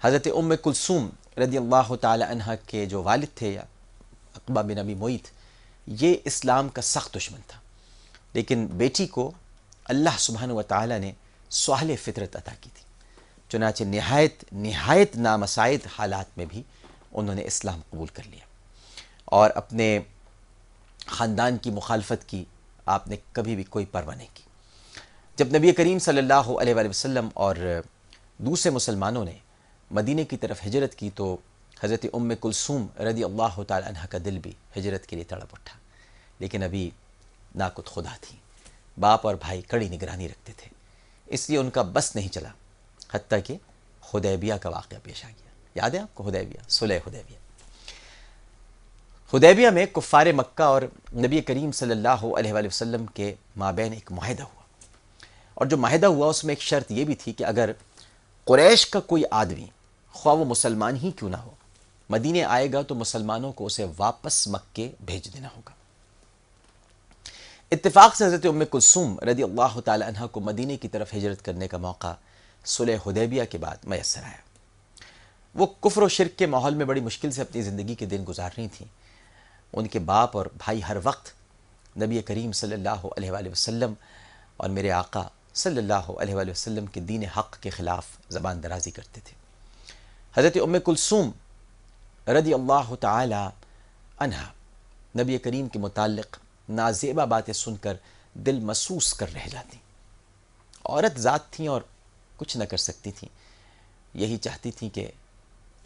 حضرت ام کلثوم رضی اللہ تعالی عنہ کے جو والد تھے یا عقبہ بن ابی معیط، یہ اسلام کا سخت دشمن تھا، لیکن بیٹی کو اللہ سبحانہ و تعالی نے صالح فطرت عطا کی تھی، چنانچہ نہایت نامساعد حالات میں بھی انہوں نے اسلام قبول کر لیا اور اپنے خاندان کی مخالفت کی آپ نے کبھی بھی کوئی پرواہ نہیں کی۔ جب نبی کریم صلی اللہ علیہ وآلہ وسلم اور دوسرے مسلمانوں نے مدینہ کی طرف ہجرت کی تو حضرت ام کلثوم رضی اللہ تعالی عنہ کا دل بھی ہجرت کے لیے تڑپ اٹھا، لیکن ابھی ناقد خدا تھی، باپ اور بھائی کڑی نگرانی رکھتے تھے، اس لیے ان کا بس نہیں چلا، حتیٰ کہ حدیبیہ کا واقعہ پیش آ گیا۔ یاد ہے آپ کو حدیبیہ، صلح حدیبیہ؟ حدیبیہ میں کفار مکہ اور نبی کریم صلی اللہ علیہ وآلہ وسلم کے مابین ایک معاہدہ ہوا، اور جو معاہدہ ہوا اس میں ایک شرط یہ بھی تھی کہ اگر قریش کا کوئی آدمی، خواہ وہ مسلمان ہی کیوں نہ ہو، مدینے آئے گا تو مسلمانوں کو اسے واپس مکے بھیج دینا ہوگا۔ اتفاق سے حضرت ام کلثوم رضی اللہ تعالی عنہ کو مدینے کی طرف ہجرت کرنے کا موقع صلح حدیبیہ کے بعد میسر آیا۔ وہ کفر و شرک کے ماحول میں بڑی مشکل سے اپنی زندگی کے دن گزار رہی تھیں۔ ان کے باپ اور بھائی ہر وقت نبی کریم صلی اللہ علیہ وآلہ وسلم اور میرے آقا صلی اللہ علیہ وآلہ وسلم کے دین حق کے خلاف زبان درازی کرتے تھے۔ حضرت ام کلثوم رضی اللہ تعالی عنہ نبی کریم کے متعلق نازیبہ باتیں سن کر دل محسوس کر رہ جاتی۔ عورت ذات تھیں اور کچھ نہ کر سکتی تھیں، یہی چاہتی تھیں کہ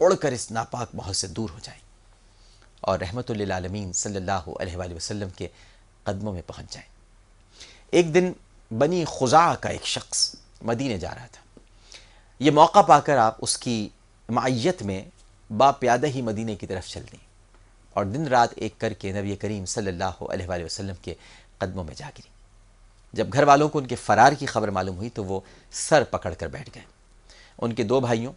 اڑ کر اس ناپاک ماحول سے دور ہو جائیں اور رحمت للعالمین صلی اللہ علیہ وآلہ وسلم کے قدموں میں پہنچ جائیں۔ ایک دن بنی خزاعہ کا ایک شخص مدینے جا رہا تھا، یہ موقع پا کر آپ اس کی معیت میں باپیادہ ہی مدینے کی طرف چل دیں اور دن رات ایک کر کے نبی کریم صلی اللہ علیہ وآلہ وسلم کے قدموں میں جا گری۔ جب گھر والوں کو ان کے فرار کی خبر معلوم ہوئی تو وہ سر پکڑ کر بیٹھ گئے۔ ان کے دو بھائیوں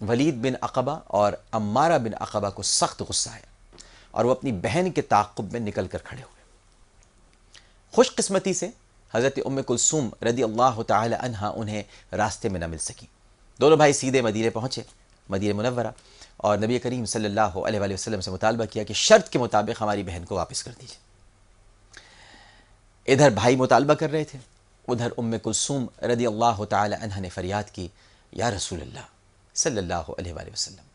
ولید بن عقبہ اور عمارہ بن عقبہ کو سخت غصہ آیا اور وہ اپنی بہن کے تعاقب میں نکل کر کھڑے ہوئے۔ خوش قسمتی سے حضرت ام کلثوم رضی اللہ تعالی عنہ انہیں راستے میں نہ مل سکی۔ دونوں بھائی سیدھے مدینے پہنچے، مدینہ منورہ، اور نبی کریم صلی اللہ علیہ وآلہ وسلم سے مطالبہ کیا کہ شرط کے مطابق ہماری بہن کو واپس کر دیجیے۔ ادھر بھائی مطالبہ کر رہے تھے، ادھر ام کلثوم رضی اللہ تعالی عنہ نے فریاد کی، یا رسول اللہ صلی اللہ علیہ وآلہ وسلم،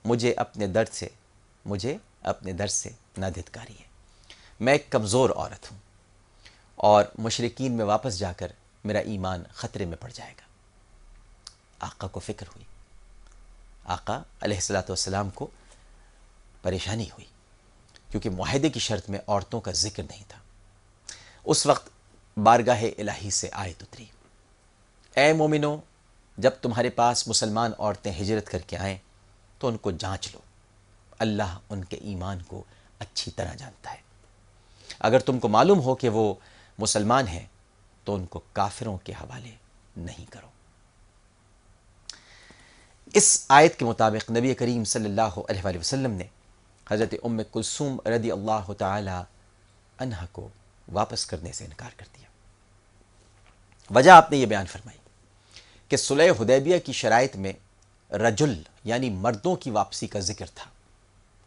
مجھے اپنے درد سے نہ دھتکاری ہے، میں ایک کمزور عورت ہوں اور مشرکین میں واپس جا کر میرا ایمان خطرے میں پڑ جائے گا۔ آقا کو فکر ہوئی، آقا علیہ الصلوۃ والسلام کو پریشانی ہوئی، کیونکہ معاہدے کی شرط میں عورتوں کا ذکر نہیں تھا۔ اس وقت بارگاہ الہی سے آیت اتری، اے مومنو، جب تمہارے پاس مسلمان عورتیں ہجرت کر کے آئیں تو ان کو جانچ لو، اللہ ان کے ایمان کو اچھی طرح جانتا ہے۔ اگر تم کو معلوم ہو کہ وہ مسلمان ہیں تو ان کو کافروں کے حوالے نہیں کرو۔ اس آیت کے مطابق نبی کریم صلی اللہ علیہ وآلہ وسلم نے حضرت ام کلثوم رضی اللہ تعالی عنہ کو واپس کرنے سے انکار کر دیا۔ وجہ آپ نے یہ بیان فرمائی کہ صلح حدیبیہ کی شرائط میں رجل یعنی مردوں کی واپسی کا ذکر تھا،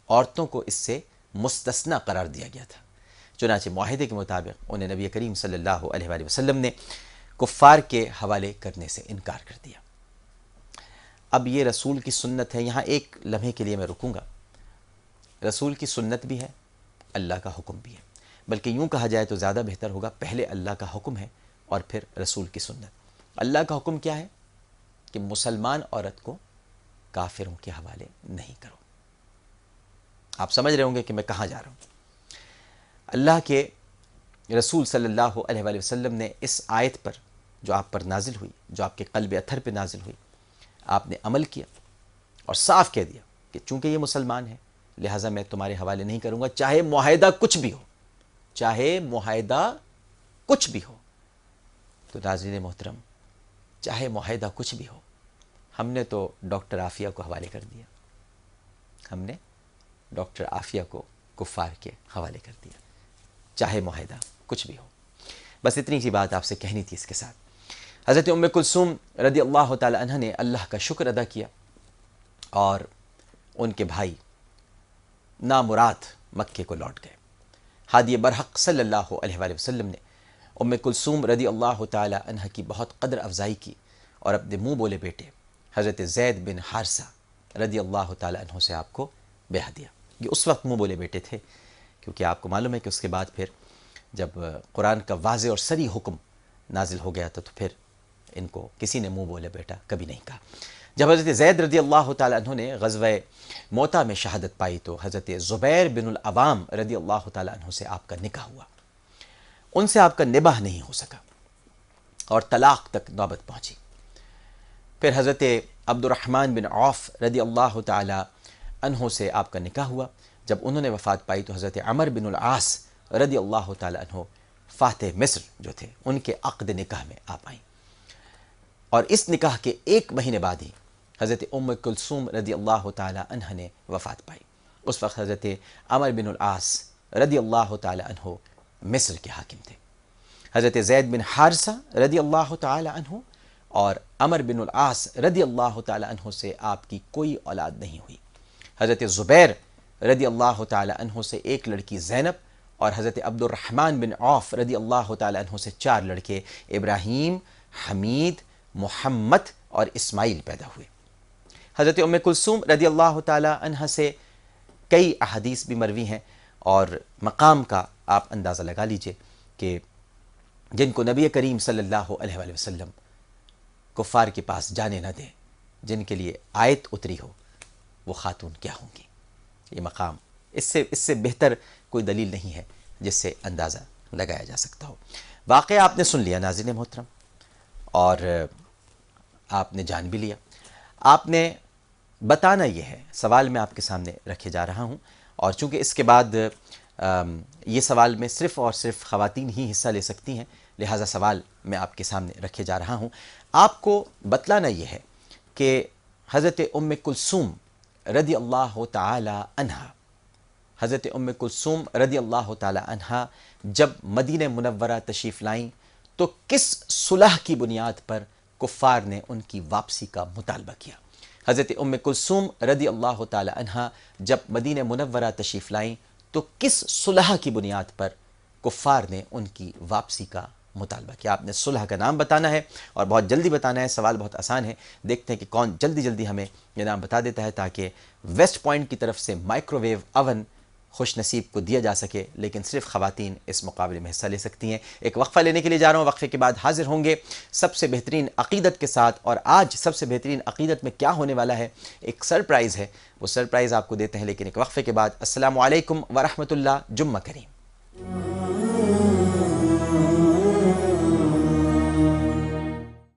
عورتوں کو اس سے مستثنی قرار دیا گیا تھا، چنانچہ معاہدے کے مطابق انہیں نبی کریم صلی اللہ علیہ وآلہ وسلم نے کفار کے حوالے کرنے سے انکار کر دیا۔ اب یہ رسول کی سنت ہے، یہاں ایک لمحے کے لیے میں رکوں گا۔ رسول کی سنت بھی ہے، اللہ کا حکم بھی ہے، بلکہ یوں کہا جائے تو زیادہ بہتر ہوگا، پہلے اللہ کا حکم ہے اور پھر رسول کی سنت۔ اللہ کا حکم کیا ہے کہ مسلمان عورت کو کافروں کے حوالے نہیں کرو۔ آپ سمجھ رہے ہوں گے کہ میں کہاں جا رہا ہوں۔ اللہ کے رسول صلی اللہ علیہ وآلہ وسلم نے اس آیت پر جو آپ پر نازل ہوئی، جو آپ کے قلب اطہر پہ نازل ہوئی، آپ نے عمل کیا اور صاف کہہ دیا کہ چونکہ یہ مسلمان ہے لہٰذا میں تمہارے حوالے نہیں کروں گا، چاہے معاہدہ کچھ بھی ہو، چاہے معاہدہ کچھ بھی ہو۔ تو ناظرین محترم، چاہے معاہدہ کچھ بھی ہو، ہم نے تو ڈاکٹر عافیہ کو حوالے کر دیا، ہم نے ڈاکٹر عافیہ کو کفار کے حوالے کر دیا، چاہے معاہدہ کچھ بھی ہو۔ بس اتنی سی بات آپ سے کہنی تھی۔ اس کے ساتھ حضرت ام کلثوم رضی اللہ تعالی عنہ نے اللہ کا شکر ادا کیا اور ان کے بھائی نامراد مکے کو لوٹ گئے۔ ہادی برحق صلی اللہ علیہ وآلہ وسلم نے ام کلثوم رضی اللہ تعالی عنہ کی بہت قدر افزائی کی اور اپنے منہ بولے بیٹے حضرت زید بن حارثہ رضی اللہ تعالیٰ عنہ سے آپ کو بیعت دیا۔ یہ اس وقت منہ بولے بیٹے تھے، کیونکہ آپ کو معلوم ہے کہ اس کے بعد پھر جب قرآن کا واضح اور صریح حکم نازل ہو گیا تو پھر ان کو کسی نے منہ بولے بیٹا کبھی نہیں کہا۔ جب حضرت زید رضی اللہ تعالیٰ عنہ نے غزوہ موتا میں شہادت پائی تو حضرت زبیر بن العوام رضی اللہ تعالیٰ عنہ سے آپ کا نکاح ہوا، ان سے آپ کا نباہ نہیں ہو سکا اور طلاق تک نوبت پہنچی۔ پھر حضرت عبد الرحمن بن عوف رضی اللہ تعالیٰ عنہ سے آپ کا نکاح ہوا۔ جب انہوں نے وفات پائی تو حضرت عمر بن العاص رضی اللہ تعالیٰ عنہ فاتح مصر جو تھے ان کے عقد نکاح میں آپ آئیں، اور اس نکاح کے 1 مہینے بعد ہی حضرت ام کلثوم رضی اللہ تعالیٰ عنہ نے وفات پائی۔ اس وقت حضرت عمر بن العاص رضی اللہ تعالیٰ عنہ مصر کے حاکم تھے۔ حضرت زید بن حارثہ رضی اللہ تعالیٰ عنہ اور عمر بن العاص رضی اللہ تعالیٰ عنہ سے آپ کی کوئی اولاد نہیں ہوئی۔ حضرت زبیر رضی اللہ تعالیٰ عنہ سے 1 لڑکی زینب اور حضرت عبد الرحمن بن عوف رضی اللہ تعالیٰ عنہ سے 4 لڑکے ابراہیم، حمید، محمد اور اسماعیل پیدا ہوئے۔ حضرت ام کلثوم رضی اللہ تعالیٰ عنہ سے کئی احادیث بھی مروی ہیں، اور مقام کا آپ اندازہ لگا لیجئے کہ جن کو نبی کریم صلی اللہ علیہ وآلہ وسلم کفار کے پاس جانے نہ دیں، جن کے لیے آیت اتری ہو، وہ خاتون کیا ہوں گی۔ یہ مقام اس سے بہتر کوئی دلیل نہیں ہے جس سے اندازہ لگایا جا سکتا ہو۔ واقعہ آپ نے سن لیا ناظرین محترم، اور آپ نے جان بھی لیا۔ آپ نے بتانا یہ ہے، سوال میں آپ کے سامنے رکھے جا رہا ہوں، اور چونکہ اس کے بعد یہ سوال میں صرف اور صرف خواتین ہی حصہ لے سکتی ہیں، لہٰذا سوال میں آپ کے سامنے رکھے جا رہا ہوں۔ آپ کو بتلانا یہ ہے کہ حضرت ام کلثوم رضی اللہ تعالی عنہا، حضرت ام کلثوم رضی اللہ تعالی عنہا جب مدینہ منورہ تشریف لائیں تو کس صلح کی بنیاد پر کفار نے ان کی واپسی کا مطالبہ کیا۔ حضرت ام کلثوم رضی اللہ تعالی عنہا جب مدینہ منورہ تشریف لائیں تو کس صلح کی بنیاد پر کفار نے ان کی واپسی کا مطالبہ کیا۔ آپ نے صلح کا نام بتانا ہے اور بہت جلدی بتانا ہے، سوال بہت آسان ہے، دیکھتے ہیں کہ کون جلدی جلدی ہمیں یہ نام بتا دیتا ہے تاکہ ویسٹ پوائنٹ کی طرف سے مائکرو ویو اوون خوش نصیب کو دیا جا سکے، لیکن صرف خواتین اس مقابلے میں حصہ لے سکتی ہیں۔ ایک وقفہ لینے کے لیے جا رہا ہوں، وقفے کے بعد حاضر ہوں گے سب سے بہترین عقیدت کے ساتھ، اور آج سب سے بہترین عقیدت میں کیا ہونے والا ہے، ایک سرپرائز ہے، وہ سرپرائز آپ کو دیتے ہیں، لیکن ایک وقفے کے بعد۔ السلام علیکم ورحمۃ اللہ، جمعہ کریم۔